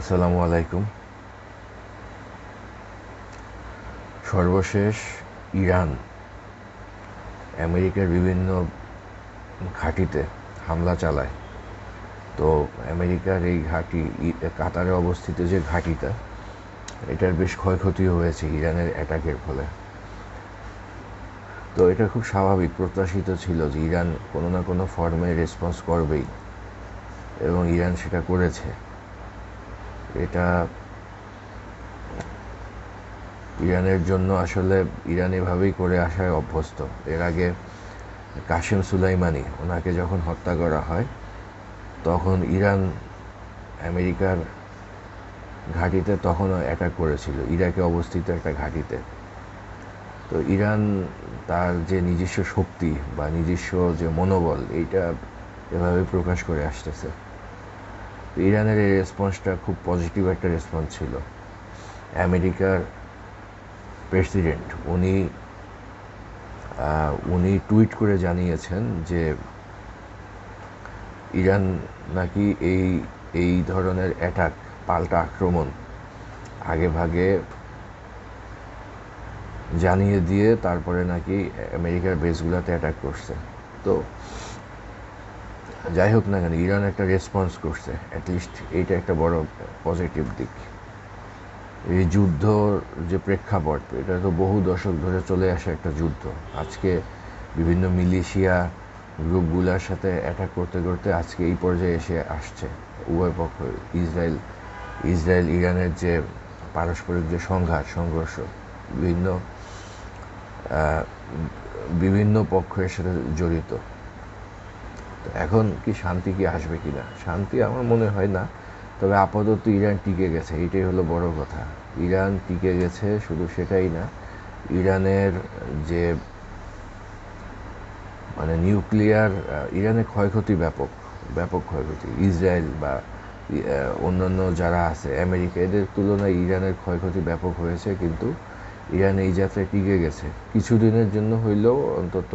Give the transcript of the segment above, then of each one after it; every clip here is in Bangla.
আসসালামু আলাইকুম। সর্বশেষ ইরান আমেরিকার বিভিন্ন ঘাঁটিতে হামলা চালায়। তো আমেরিকার এই ঘাঁটি কাতারে অবস্থিত যে ঘাঁটিটা, এটার বেশ ক্ষয়ক্ষতি হয়েছে ইরানের অ্যাটাকের ফলে। তো এটা খুব স্বাভাবিক, প্রত্যাশিত ছিল যে ইরান কোনো না কোনো ফর্মে রেসপন্স করবেই, এবং ইরান সেটা করেছে। এটা ইরানের জন্য আসলে ইরান এভাবেই করে আসায় অভ্যস্ত। এর আগে কাসেম সুলাইমানি, ওনাকে যখন হত্যা করা হয়, তখন ইরান আমেরিকার ঘাঁটিতে তখনও অ্যাটাক করেছিল, ইরাকে অবস্থিত একটা ঘাঁটিতে। তো ইরান তার যে নিজস্ব শক্তি বা নিজস্ব যে মনোবল, এইটা এভাবে প্রকাশ করে আসতেছে। তো ইরানের এই রেসপন্সটা খুব পজিটিভ একটা রেসপন্স ছিল। আমেরিকার প্রেসিডেন্ট উনি টুইট করে জানিয়েছেন যে ইরান নাকি এই ধরনের অ্যাটাক, পাল্টা আক্রমণ আগে ভাগে জানিয়ে দিয়ে তারপরে নাকি আমেরিকার বেসগুলোতে অ্যাটাক করছে। তো যাই হোক না কেন, ইরান একটা রেসপন্স করছে, অ্যাটলিস্ট এইটা একটা বড় পজিটিভ দিক। এই যুদ্ধর যে প্রেক্ষাপট, এটা তো বহু দশক ধরে চলে আসে একটা যুদ্ধ। আজকে বিভিন্ন মিলিশিয়া গ্রুপগুলোর সাথে অ্যাটাক করতে করতে আজকে এই পর্যায়ে এসে আসছে উভয় পক্ষ। ইসরায়েল ইরানের যে পারস্পরিক যে সংঘর্ষ, বিভিন্ন বিভিন্ন পক্ষ এর সাথে জড়িত। তো এখন কি শান্তি কি আসবে কি না, শান্তি আমার মনে হয় না। তবে আপাতত ইরান টিকে গেছে, এইটাই হলো বড় কথা। ইরান টিকে গেছে, শুধু সেটাই না, ইরানের যে নিউক্লিয়ার, ইরানের ক্ষয়ক্ষতি ব্যাপক ক্ষয়ক্ষতি। ইসরায়েল বা অন্যান্য যারা আছে, আমেরিকা, এদের তুলনায় ইরানের ক্ষয়ক্ষতি ব্যাপক হয়েছে, কিন্তু ইরান এই যাত্রায় টিকে গেছে। কিছুদিনের জন্য হইলেও অন্তত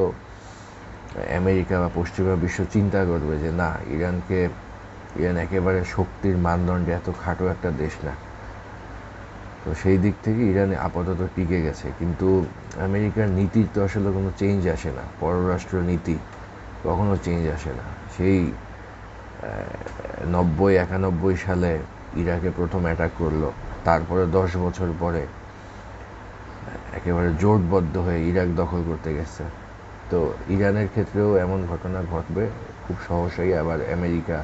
আমেরিকা বা পশ্চিমা বিশ্ব চিন্তা করবে যে না, ইরান একেবারে শক্তির মানদণ্ডে এত খাটো একটা দেশ না। তো সেই দিক থেকে ইরান আপাতত টিকে গেছে। কিন্তু আমেরিকার নীতির তো আসলে কোনো চেঞ্জ আসে না, পররাষ্ট্র নীতি কখনো চেঞ্জ আসে না। সেই 91 সালে ইরাকে প্রথম অ্যাটাক করলো, তারপরে 10 বছর পরে একেবারে জোটবদ্ধ হয়ে ইরাক দখল করতে গেছে। তো ইরানের ক্ষেত্রেও এমন ঘটনা ঘটবে খুব সহসাই। আবার আমেরিকা